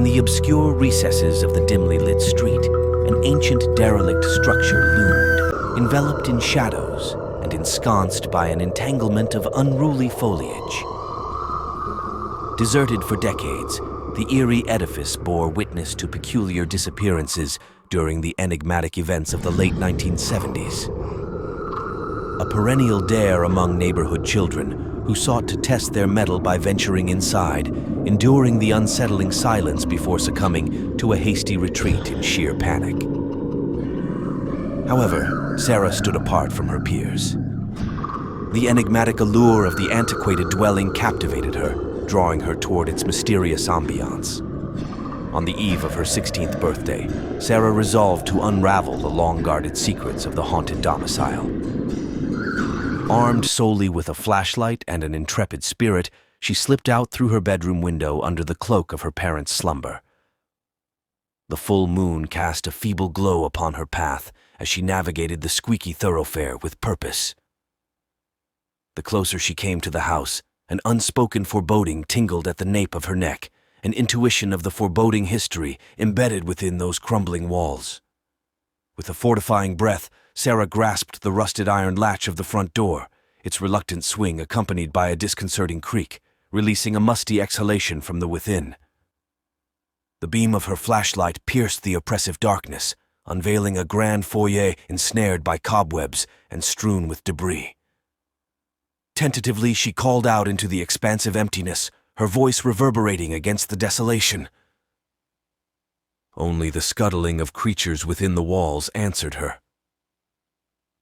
the obscure recesses of the dimly lit street, an ancient derelict structure loomed, enveloped in shadows and ensconced by an entanglement of unruly foliage. Deserted for decades, the eerie edifice bore witness to peculiar disappearances during the enigmatic events of the late 1970s. A perennial dare among neighborhood children who sought to test their mettle by venturing inside, enduring the unsettling silence before succumbing to a hasty retreat in sheer panic. However, Sarah stood apart from her peers. The enigmatic allure of the antiquated dwelling captivated her, drawing her toward its mysterious ambiance. On the eve of her 16th birthday, Sarah resolved to unravel the long-guarded secrets of the haunted domicile. Armed solely with a flashlight and an intrepid spirit, she slipped out through her bedroom window under the cloak of her parents' slumber. The full moon cast a feeble glow upon her path as she navigated the squeaky thoroughfare with purpose. The closer she came to the house, an unspoken foreboding tingled at the nape of her neck, an intuition of the foreboding history embedded within those crumbling walls. With a fortifying breath, Sarah grasped the rusted iron latch of the front door, its reluctant swing accompanied by a disconcerting creak, releasing a musty exhalation from the within. The beam of her flashlight pierced the oppressive darkness, unveiling a grand foyer ensnared by cobwebs and strewn with debris. Tentatively, she called out into the expansive emptiness, her voice reverberating against the desolation. Only the scuttling of creatures within the walls answered her.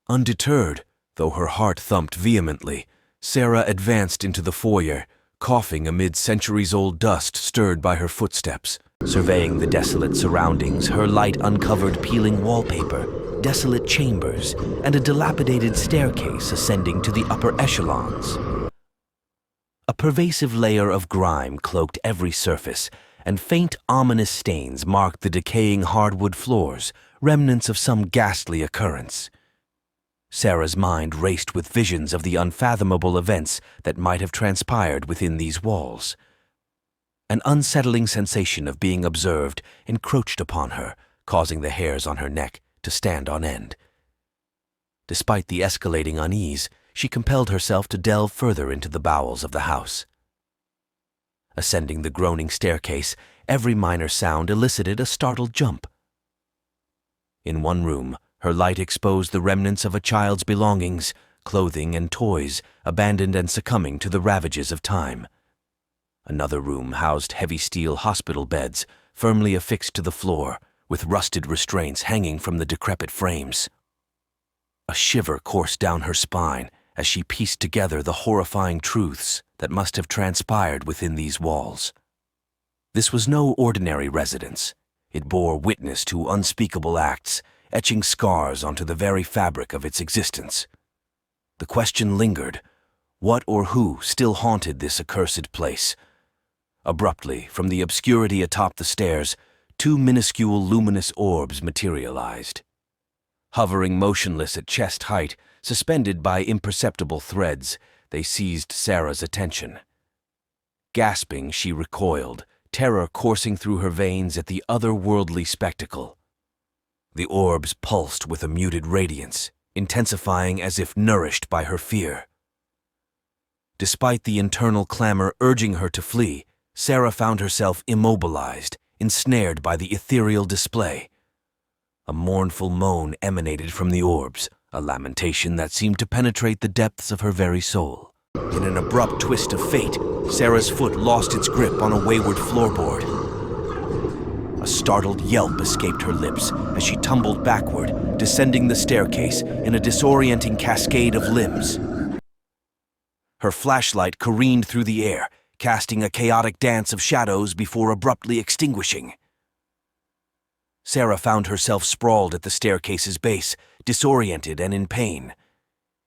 Undeterred, though her heart thumped vehemently, Sarah advanced into the foyer, coughing amid centuries-old dust stirred by her footsteps. Surveying the desolate surroundings, her light uncovered peeling wallpaper, desolate chambers, and a dilapidated staircase ascending to the upper echelons. A pervasive layer of grime cloaked every surface, and faint, ominous stains marked the decaying hardwood floors, remnants of some ghastly occurrence. Sarah's mind raced with visions of the unfathomable events that might have transpired within these walls. An unsettling sensation of being observed encroached upon her, causing the hairs on her neck to stand on end. Despite the escalating unease, she compelled herself to delve further into the bowels of the house. Ascending the groaning staircase, every minor sound elicited a startled jump. In one room, her light exposed the remnants of a child's belongings, clothing and toys, abandoned and succumbing to the ravages of time. Another room housed heavy steel hospital beds, firmly affixed to the floor, with rusted restraints hanging from the decrepit frames. A shiver coursed down her spine as she pieced together the horrifying truths that must have transpired within these walls. This was no ordinary residence. It bore witness to unspeakable acts, etching scars onto the very fabric of its existence. The question lingered: what or who still haunted this accursed place? Abruptly, from the obscurity atop the stairs, two minuscule luminous orbs materialized. Hovering motionless at chest height, suspended by imperceptible threads, they seized Sarah's attention. Gasping, she recoiled, terror coursing through her veins at the otherworldly spectacle. The orbs pulsed with a muted radiance, intensifying as if nourished by her fear. Despite the internal clamor urging her to flee, Sarah found herself immobilized, ensnared by the ethereal display. A mournful moan emanated from the orbs, a lamentation that seemed to penetrate the depths of her very soul. In an abrupt twist of fate, Sarah's foot lost its grip on a wayward floorboard. A startled yelp escaped her lips as she tumbled backward, descending the staircase in a disorienting cascade of limbs. Her flashlight careened through the air, casting a chaotic dance of shadows before abruptly extinguishing. Sarah found herself sprawled at the staircase's base, disoriented and in pain.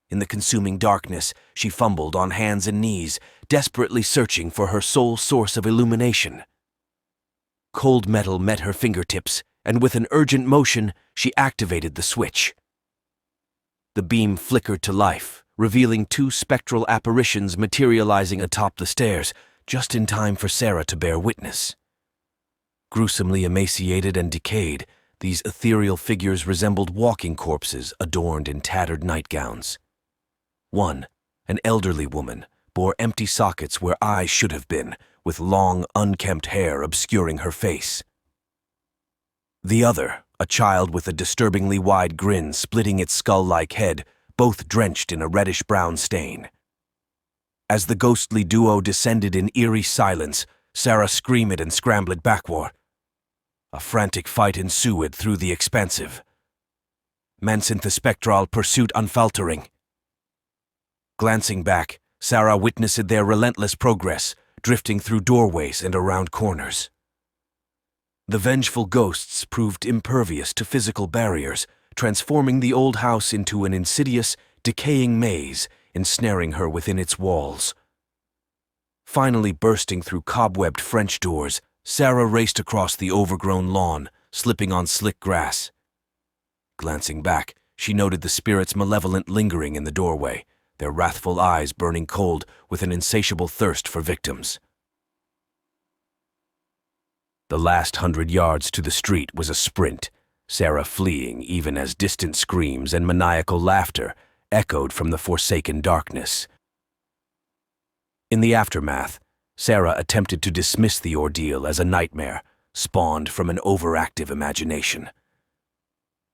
In the consuming darkness, she fumbled on hands and knees, desperately searching for her sole source of illumination. Cold metal met her fingertips, and with an urgent motion, she activated the switch. The beam flickered to life, revealing two spectral apparitions materializing atop the stairs, just in time for Sarah to bear witness. Gruesomely emaciated and decayed, these ethereal figures resembled walking corpses adorned in tattered nightgowns. One, an elderly woman, bore empty sockets where eyes should have been, with long, unkempt hair obscuring her face. The other, a child with a disturbingly wide grin splitting its skull-like head, both drenched in a reddish-brown stain. As the ghostly duo descended in eerie silence, Sarah screamed and scrambled backward. A frantic fight ensued through the expansive. Mansin the spectral pursuit unfaltering. Glancing back, Sarah witnessed their relentless progress, drifting through doorways and around corners. The vengeful ghosts proved impervious to physical barriers, transforming the old house into an insidious, decaying maze, ensnaring her within its walls. Finally bursting through cobwebbed French doors, Sarah raced across the overgrown lawn, slipping on slick grass. Glancing back, she noted the spirits malevolent lingering in the doorway, their wrathful eyes burning cold with an insatiable thirst for victims. The last 100 yards to the street was a sprint, Sarah fleeing even as distant screams and maniacal laughter echoed from the forsaken darkness. In the aftermath, Sarah attempted to dismiss the ordeal as a nightmare, spawned from an overactive imagination.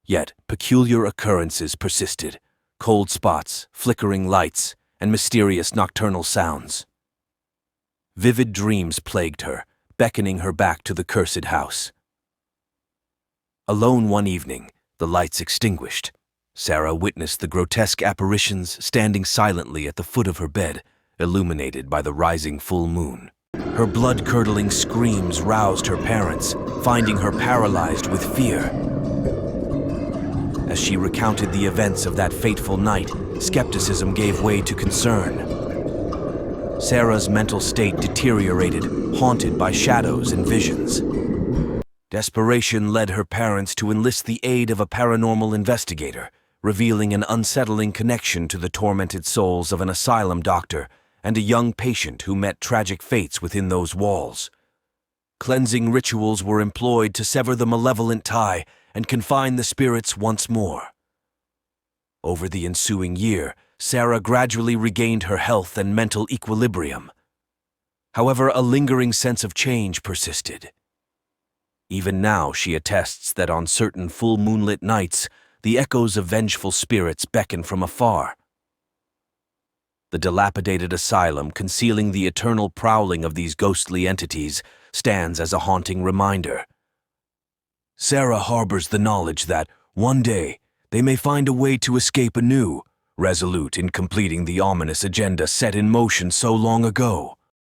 Yet peculiar occurrences persisted, cold spots, flickering lights, and mysterious nocturnal sounds. Vivid dreams plagued her, beckoning her back to the cursed house. Alone one evening, the lights extinguished, Sarah witnessed the grotesque apparitions standing silently at the foot of her bed, illuminated by the rising full moon. Her blood-curdling screams roused her parents, finding her paralyzed with fear. As she recounted the events of that fateful night, skepticism gave way to concern. Sarah's mental state deteriorated, haunted by shadows and visions. Desperation led her parents to enlist the aid of a paranormal investigator, revealing an unsettling connection to the tormented souls of an asylum doctor and a young patient who met tragic fates within those walls. Cleansing rituals were employed to sever the malevolent tie and confine the spirits once more. Over the ensuing year, Sarah gradually regained her health and mental equilibrium. However, a lingering sense of change persisted. Even now, she attests that on certain full moonlit nights, the echoes of vengeful spirits beckon from afar. The dilapidated asylum concealing the eternal prowling of these ghostly entities stands as a haunting reminder. Sarah harbors the knowledge that, one day, they may find a way to escape anew, resolute in completing the ominous agenda set in motion so long ago.